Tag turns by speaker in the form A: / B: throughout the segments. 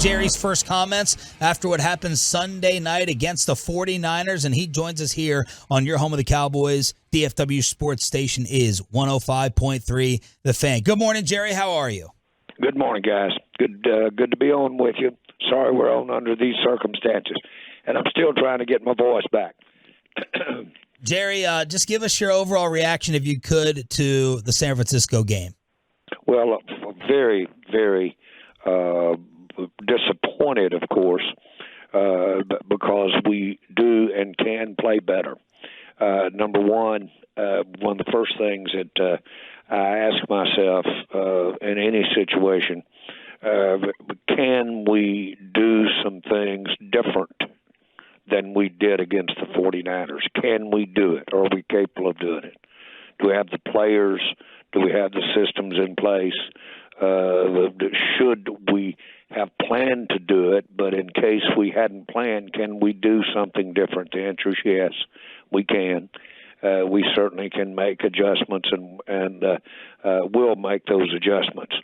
A: Jerry's first comments after what happened Sunday night against the 49ers, and he joins us here on your home of the Cowboys. DFW Sports Station is 105.3 The Fan. Good morning, Jerry. How are you?
B: Good morning, guys. Good to be on with you. Sorry we're on under these circumstances, and I'm still trying to get my voice back.
A: Jerry, just give us your overall reaction, if you could, to the San Francisco game.
B: Well, very, very disappointed, of course, because we do and can play better. Number one of the first things that I ask myself in any situation, can we do some things different than we did against the 49ers? Can we do it? Are we capable of doing it? Do we have the players? Do we have the systems in place? Should we have planned to do it, but in case we hadn't planned, can we do something different? The answer is yes, we can. We certainly can make adjustments, and we'll make those adjustments.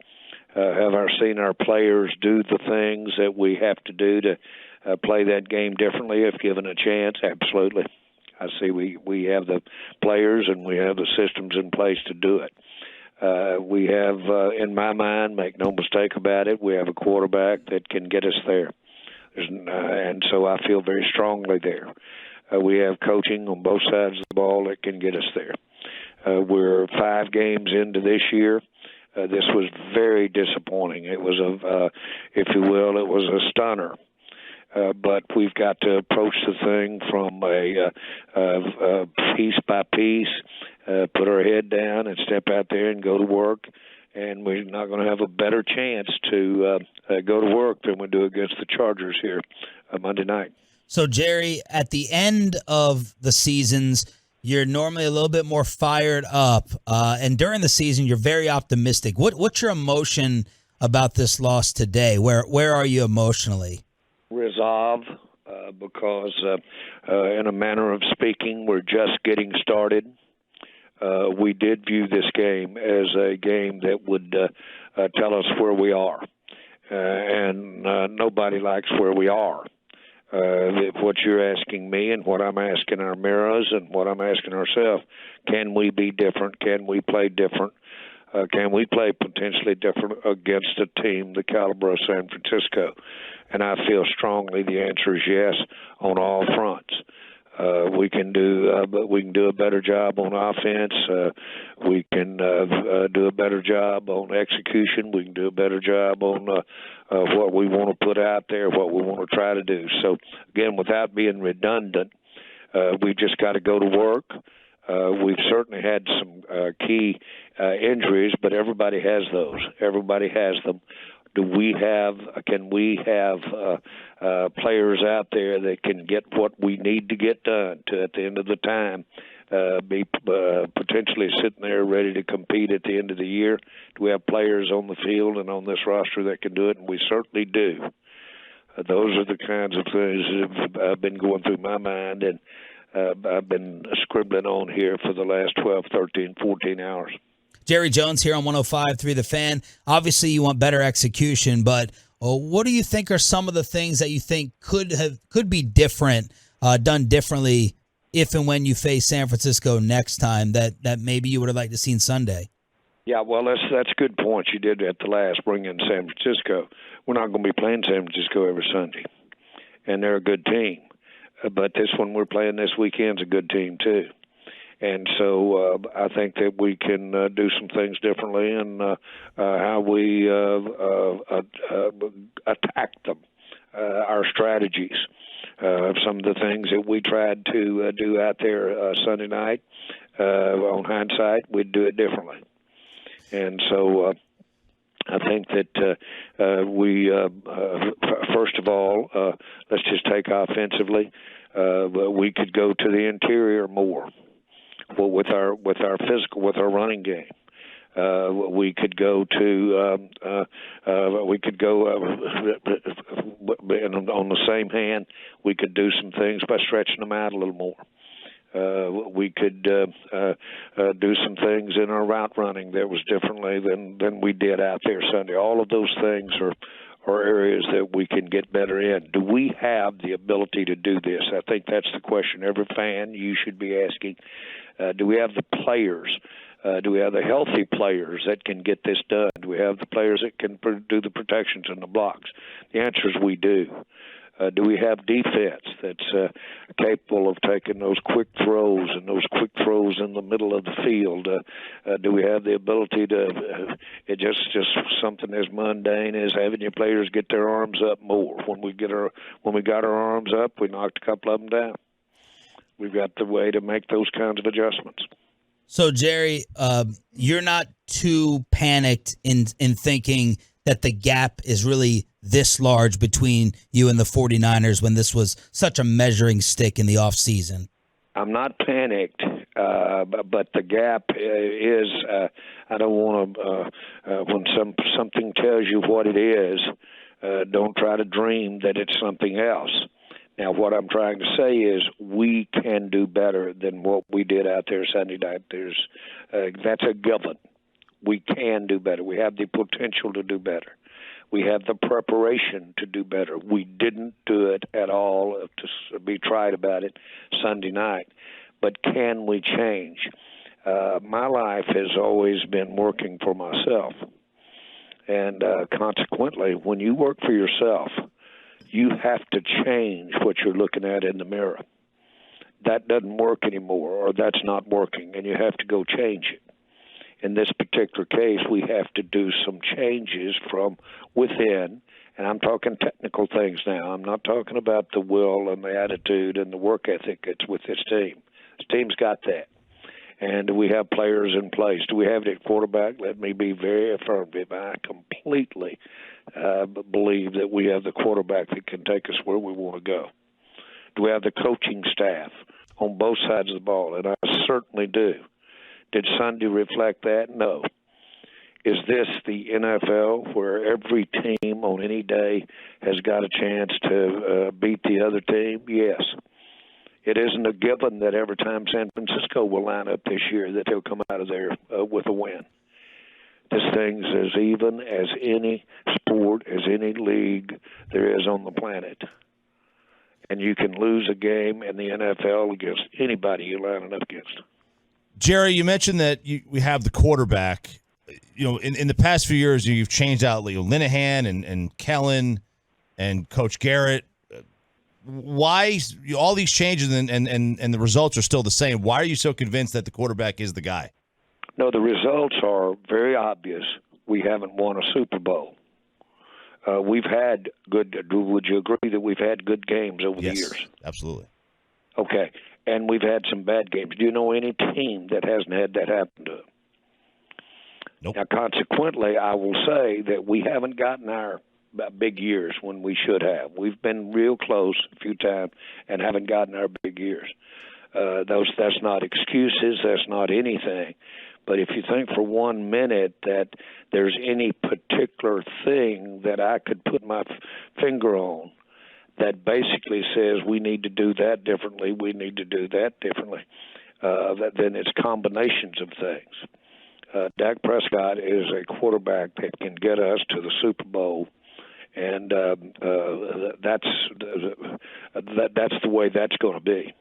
B: Have I seen our players do the things that we have to do to play that game differently if given a chance? Absolutely. I see we have the players and we have the systems in place to do it. We have, in my mind, make no mistake about it, we have a quarterback that can get us there. And so I feel very strongly there. We have coaching on both sides of the ball that can get us there. We're 5 games into this year. This was very disappointing. It was if you will, it was a stunner. But we've got to approach the thing from a piece by piece, put our head down and step out there and go to work. And we're not going to have a better chance to go to work than we do against the Chargers here Monday night.
A: So, Jerry, at the end of the seasons, you're normally a little bit more fired up. And during the season, you're very optimistic. What's your emotion about this loss today? Where are you emotionally?
B: Resolve, because in a manner of speaking, we're just getting started. We did view this game as a game that would tell us where we are, and nobody likes where we are. What you're asking me and what I'm asking our mirrors and what I'm asking ourselves, can we be different? Can we play different? Can we play potentially different against a team the caliber of San Francisco? And I feel strongly the answer is yes on all fronts. We can do a better job on offense. We can do a better job on execution. We can do a better job on what we want to put out there, what we want to try to do. So, again, without being redundant, we just got to go to work. We've certainly had some key injuries, but everybody has those. Everybody has them. Can we have players out there that can get what we need to get done to, at the end of the time, be potentially sitting there ready to compete at the end of the year? Do we have players on the field and on this roster that can do it? And we certainly do. Those are the kinds of things that have been going through my mind, and I've been scribbling on here for the last 12, 13, 14 hours.
A: Jerry Jones here on 105.3 The Fan. Obviously, you want better execution, but what do you think are some of the things that you think could be different, done differently, if and when you face San Francisco next time that maybe you would have liked to seen Sunday?
B: Yeah, well, that's a good point. You did at the last bring in San Francisco. We're not going to be playing San Francisco every Sunday, and they're a good team. But this one we're playing this weekend's a good team too. And so I think that we can do some things differently in how we attack them, our strategies. Some of the things that we tried to do out there Sunday night, on hindsight, we'd do it differently. And so I think that we, first of all, let's just take offensively, we could go to the interior more. Well, with our physical, with our running game, we could go to on the same hand, we could do some things by stretching them out a little more. We could do some things in our route running that was differently than we did out there Sunday. All of those things or areas that we can get better in? Do we have the ability to do this? I think that's the question every fan you should be asking. Do we have the players? Do we have the healthy players that can get this done? Do we have the players that can do the protections and the blocks? The answer is we do. Do we have defense that's capable of taking those quick throws and those quick throws in the middle of the field? Do we have the ability to it just something as mundane as having your players get their arms up more? When we got our arms up, we knocked a couple of them down. We've got the way to make those kinds of adjustments.
A: So, Jerry, you're not too panicked in thinking that the gap is really this large between you and the 49ers when this was such a measuring stick in the offseason?
B: I'm not panicked, but the gap is, I don't want to, when something tells you what it is, don't try to dream that it's something else. Now, what I'm trying to say is we can do better than what we did out there Sunday night. That's a given. We can do better. We have the potential to do better. We have the preparation to do better. We didn't do it at all, to be tried about it Sunday night. But can we change? My life has always been working for myself. And consequently, when you work for yourself, you have to change what you're looking at in the mirror. That doesn't work anymore, or that's not working, and you have to go change it. In this particular case, we have to do some changes from within, and I'm talking technical things now. I'm not talking about the will and the attitude and the work ethic that's with this team. This team's got that. And do we have players in place? Do we have it at quarterback? Let me be very affirmative. I completely believe that we have the quarterback that can take us where we want to go. Do we have the coaching staff on both sides of the ball? And I certainly do. Did Sunday reflect that? No. Is this the NFL where every team on any day has got a chance to beat the other team? Yes. It isn't a given that every time San Francisco will line up this year that they'll come out of there with a win. This thing's as even as any sport, as any league there is on the planet. And you can lose a game in the NFL against anybody you're lining up against.
C: Jerry, you mentioned that we have the quarterback. You know, in the past few years, you've changed out Linehan and Kellen and Coach Garrett. Why all these changes and the results are still the same? Why are you so convinced that the quarterback is the guy?
B: No, the results are very obvious. We haven't won a Super Bowl. We've had good. Would you agree that we've had good games over the years?
C: Absolutely.
B: Okay, and we've had some bad games. Do you know any team that hasn't had that happen to them?
C: Nope.
B: Now, consequently, I will say that we haven't gotten our big years when we should have. We've been real close a few times and haven't gotten our big years. That's not excuses. That's not anything. But if you think for 1 minute that there's any particular thing that I could put my finger on that basically says we need to do that differently, we need to do that differently, then it's combinations of things. Dak Prescott is a quarterback that can get us to the Super Bowl, and that's the way that's going to be.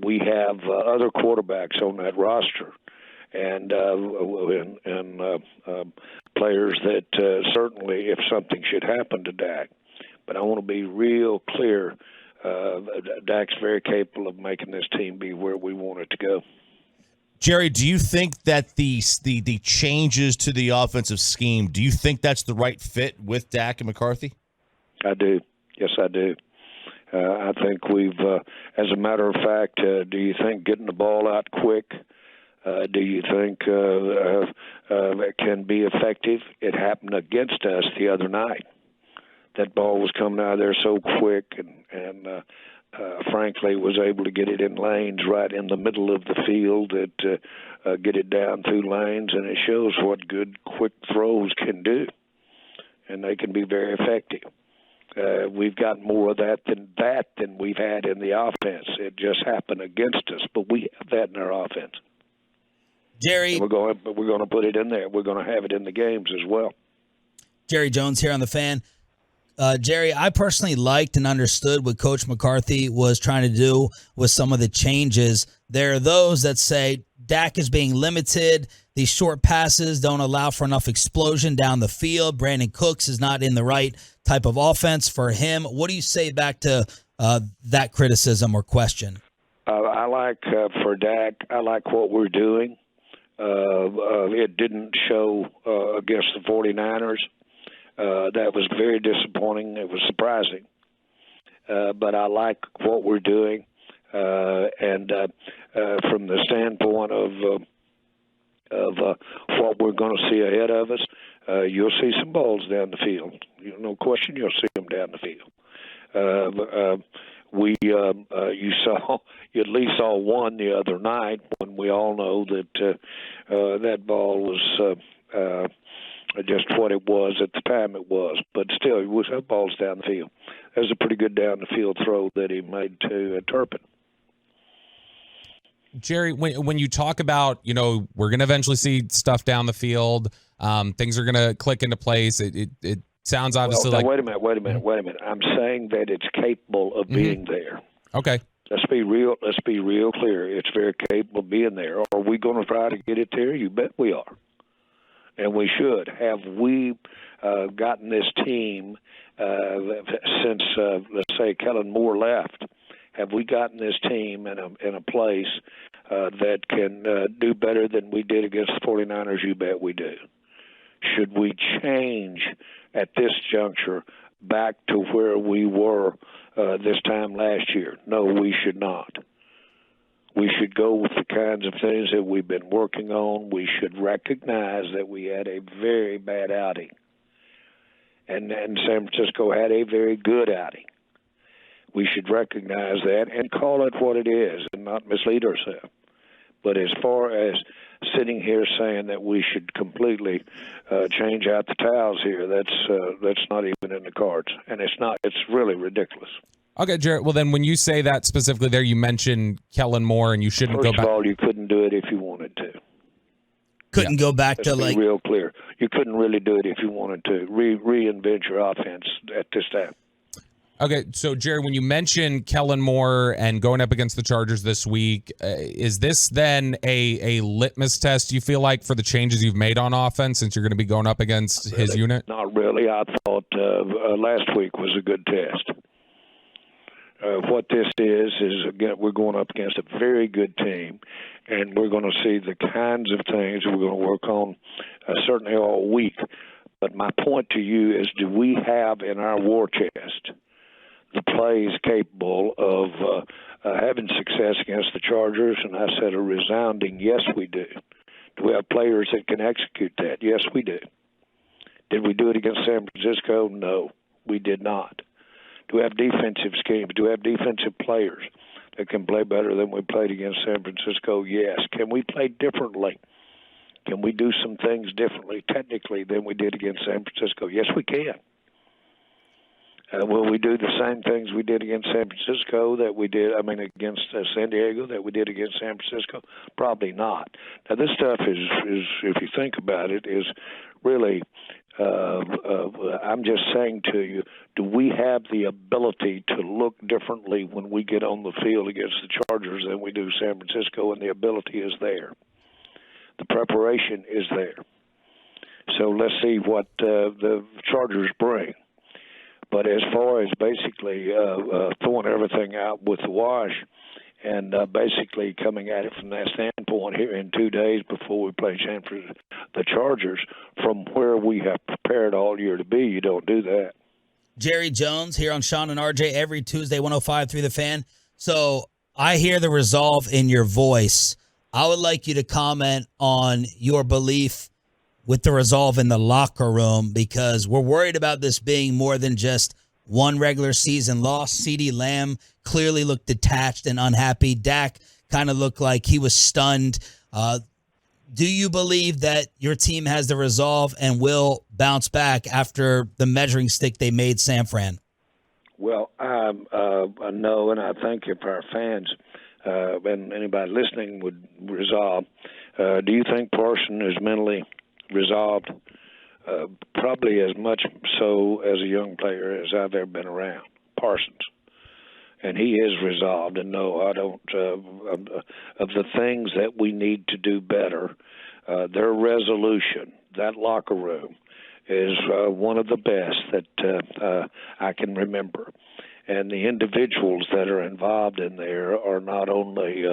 B: We have other quarterbacks on that roster, and players that certainly, if something should happen to Dak, but I want to be real clear, Dak's very capable of making this team be where we want it to go.
C: Jerry, do you think that the changes to the offensive scheme, do you think that's the right fit with Dak and McCarthy?
B: I do. Yes, I do. I think we've, as a matter of fact, do you think getting the ball out quick, do you think it can be effective? It happened against us the other night. That ball was coming out of there so quick and frankly, was able to get it in lanes right in the middle of the field, get it down through lanes, and it shows what good quick throws can do, and they can be very effective. We've got more of that than we've had in the offense. It just happened against us, but we have that in our offense.
A: Jerry,
B: and we're going to put it in there. We're going to have it in the games as well.
A: Jerry Jones here on the Fan. Jerry, I personally liked and understood what Coach McCarthy was trying to do with some of the changes. There are those that say Dak is being limited. These short passes don't allow for enough explosion down the field. Brandon Cooks is not in the right type of offense for him. What do you say back to that criticism or question?
B: I like for Dak, I like what we're doing. It didn't show against the 49ers. That was very disappointing. It was surprising. But I like what we're doing. And from the standpoint of what we're going to see ahead of us, you'll see some balls down the field. No question, you'll see them down the field. You at least saw one the other night when we all know that that ball was just what it was at the time it was. But still, it was balls down the field. That was a pretty good down the field throw that he made to Turpin.
D: Jerry, when you talk about, we're going to eventually see stuff down the field, things are going to click into place. It sounds obviously like.
B: Wait a minute. I'm saying that it's capable of being there.
D: Okay.
B: Let's be real clear. It's very capable of being there. Are we going to try to get it there? You bet we are. And we should. Have we gotten this team since, let's say, Kellen Moore left? Have we gotten this team in a place that can do better than we did against the 49ers? You bet we do. Should we change at this juncture back to where we were this time last year? No, we should not. We should go with the kinds of things that we've been working on. We should recognize that we had a very bad outing. And San Francisco had a very good outing. We should recognize that and call it what it is and not mislead ourselves. But as far as sitting here saying that we should completely change out the towels here, that's not even in the cards. And it's really ridiculous.
D: Okay, Jared. Well, then when you say that specifically there, you mentioned Kellen Moore, and you shouldn't go back.
B: First of all, you couldn't do it if you wanted to.
A: Couldn't go back to
B: Let's be real clear. You couldn't really do it if you wanted to. Reinvent your offense at this time.
D: Okay, so Jerry, when you mention Kellen Moore and going up against the Chargers this week, is this then a litmus test, you feel like, for the changes you've made on offense since you're going to be going up against his unit?
B: Not really. I thought last week was a good test. What this is again, we're going up against a very good team, and we're going to see the kinds of things we're going to work on certainly all week. But my point to you is, do we have in our war chest the plays capable of having success against the Chargers? And I said a resounding yes, we do. Do we have players that can execute that? Yes, we do. Did we do it against San Francisco? No, we did not. Do we have defensive schemes? Do we have defensive players that can play better than we played against San Francisco? Yes. Can we play differently? Can we do some things differently technically than we did against San Francisco? Yes, we can. Will we do the same things we did against San Francisco against San Diego that we did against San Francisco? Probably not. Now, this stuff is if you think about it, is really, I'm just saying to you, do we have the ability to look differently when we get on the field against the Chargers than we do San Francisco? And the ability is there. The preparation is there. So let's see what the Chargers bring. But as far as basically throwing everything out with the wash and basically coming at it from that standpoint here in 2 days before we play the Chargers, from where we have prepared all year to be, you don't do that.
A: Jerry Jones here on Shan and RJ every Tuesday, 105.3 The Fan. So I hear the resolve in your voice. I would like you to comment on your belief with the resolve in the locker room, because we're worried about this being more than just one regular season loss. CeeDee Lamb clearly looked detached and unhappy. Dak kind of looked like he was stunned. Do you believe that your team has the resolve and will bounce back after the measuring stick they made San Fran?
B: Well, I know, and I think if our fans and anybody listening would resolve, do you think Parson is mentally resolved? probably as much so as a young player as I've ever been around, Parsons. And he is resolved. And no, I don't. Of the things that we need to do better, their resolution, that locker room, is one of the best that I can remember. And the individuals that are involved in there are not only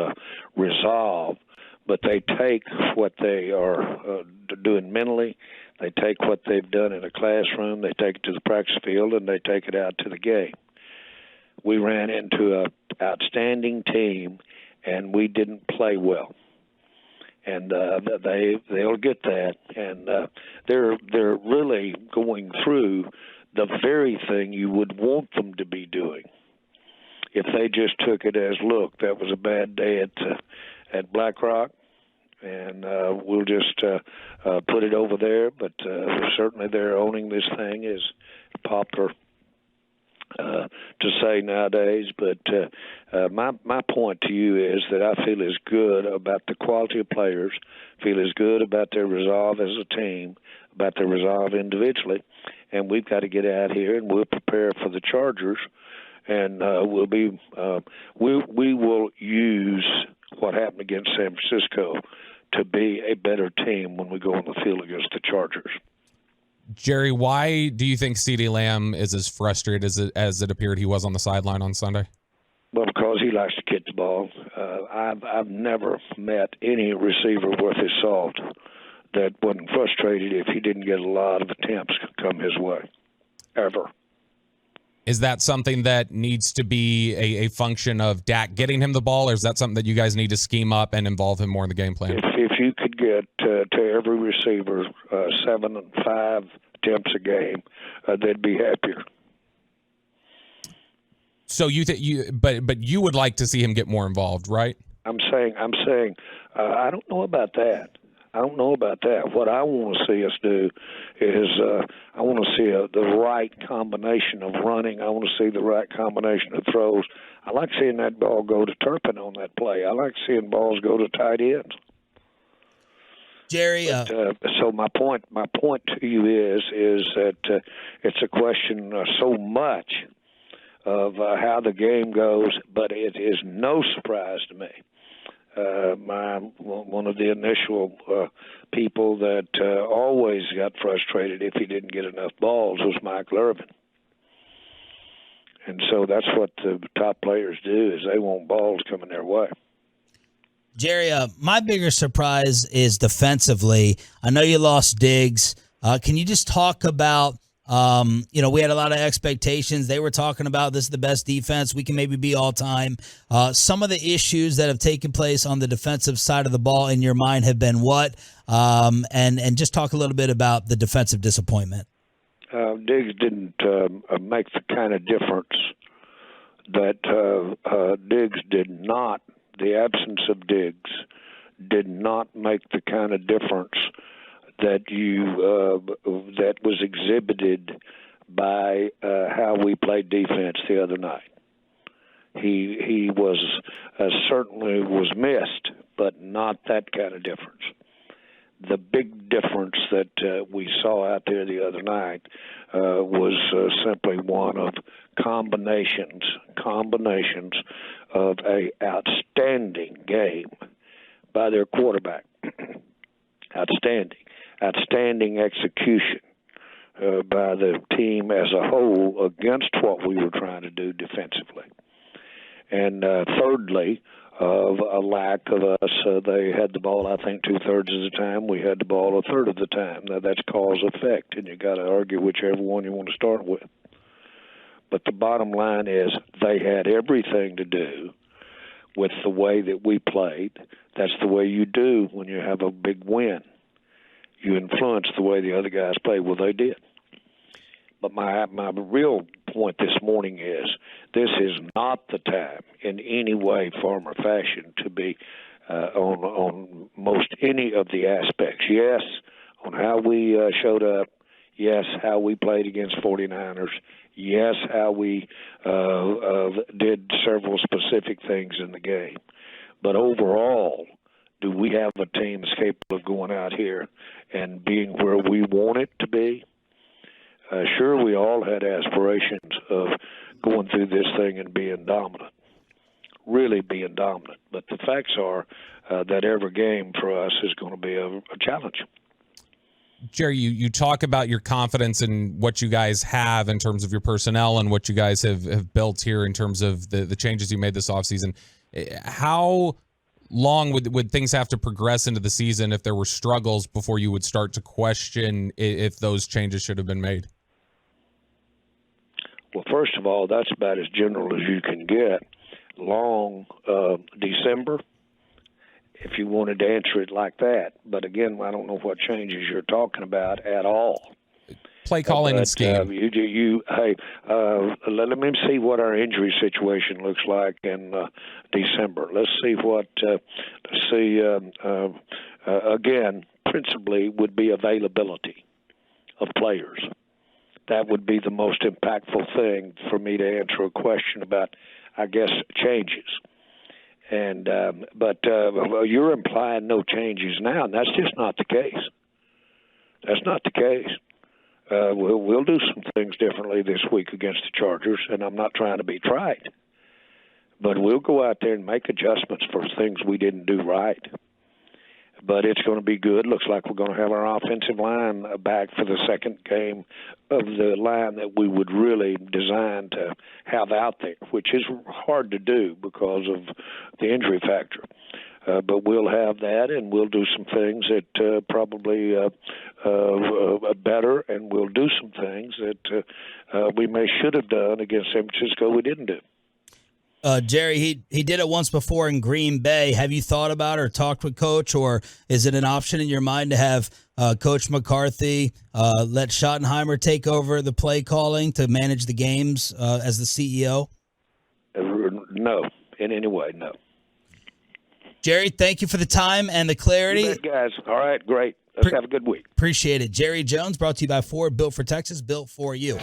B: resolved, but they take what they are doing mentally, they take what they've done in a classroom, they take it to the practice field, and they take it out to the game. We ran into an outstanding team, and we didn't play well. And they'll get that, and they're really going through the very thing you would want them to be doing. If they just took it as, look, that was a bad day at Black Rock, and we'll just put it over there. But certainly they're owning this thing, is popular to say nowadays. But my point to you is that I feel as good about the quality of players, feel as good about their resolve as a team, about their resolve individually, and we've got to get out here and we'll prepare for the Chargers, and we will use what happened against San Francisco to be a better team when we go on the field against the Chargers.
D: Jerry, why do you think CeeDee Lamb is as frustrated as it appeared he was on the sideline on Sunday?
B: Well, because he likes to kick the ball. I've never met any receiver worth his salt that wasn't frustrated if he didn't get a lot of attempts come his way, ever.
D: Is that something that needs to be a function of Dak getting him the ball, or is that something that you guys need to scheme up and involve him more in the game plan?
B: If you could get to every receiver 7 and 5 attempts a game, they'd be happier.
D: So but you would like to see him get more involved, right?
B: I'm saying I don't know about that. What I want to see us do is I want to see the right combination of running. I want to see the right combination of throws. I like seeing that ball go to Turpin on that play. I like seeing balls go to tight ends.
A: Jerry,
B: so my point to you is that it's a question so much of how the game goes, but it is no surprise to me. One of the initial people that always got frustrated if he didn't get enough balls was Michael Irvin. And so that's what the top players do, is they want balls coming their way.
A: Jerry, my bigger surprise is defensively. I know you lost Diggs. Can you just talk about, we had a lot of expectations. They were talking about this is the best defense. We can maybe be all time. Some of the issues that have taken place on the defensive side of the ball in your mind have been what? And just talk a little bit about the defensive disappointment.
B: Diggs didn't make the kind of difference that Diggs did not. The absence of Diggs did not make the kind of difference that that was exhibited by how we played defense the other night. He was certainly was missed, but not that kind of difference. The big difference that we saw out there the other night was simply one of combinations of a outstanding game by their quarterback. Outstanding execution by the team as a whole against what we were trying to do defensively. And thirdly, of a lack of us. They had the ball, I think, 2/3 of the time. We had the ball 1/3 of the time. Now, that's cause effect, and you got to argue whichever one you want to start with. But the bottom line is they had everything to do with the way that we played. That's the way you do when you have a big win. You influence the way the other guys play. Well, they did. But my real point this morning is this is not the time in any way, form, or fashion to be on most any of the aspects. Yes, on how we showed up. Yes, how we played against 49ers. Yes, how we did several specific things in the game. But overall, Do we have a team that's capable of going out here and being where we want it to be? Sure, we all had aspirations of going through this thing and being dominant, really being dominant. But the facts are that every game for us is going to be a challenge.
D: Jerry, you talk about your confidence in what you guys have in terms of your personnel and what you guys have built here in terms of the changes you made this offseason. How long would things have to progress into the season if there were struggles before you would start to question if those changes should have been made?
B: Well, first of all, that's about as general as you can get. Long December, if you wanted to answer it like that. But again, I don't know what changes you're talking about at all.
D: Play calling and scheme.
B: Let me see what our injury situation looks like in December. Let's see what. Again, principally would be availability of players. That would be the most impactful thing for me to answer a question about, I guess, changes. And but you're implying no changes now, and that's just not the case. That's not the case. We'll do some things differently this week against the Chargers, and I'm not trying to be trite, but we'll go out there and make adjustments for things we didn't do right. But it's going to be good. Looks like we're going to have our offensive line back for the second game of the line that we would really design to have out there, which is hard to do because of the injury factor. But we'll have that, and we'll do some things that probably better, and we'll do some things that we should have done against San Francisco we didn't do.
A: Jerry, he did it once before in Green Bay. Have you thought about or talked with Coach, or is it an option in your mind to have Coach McCarthy let Schottenheimer take over the play calling to manage the games as the CEO?
B: No, in any way, no.
A: Jerry, thank you for the time and the clarity.
B: You bet, guys. All right, great. Let's have a good week.
A: Appreciate it. Jerry Jones, brought to you by Ford, built for Texas, built for you.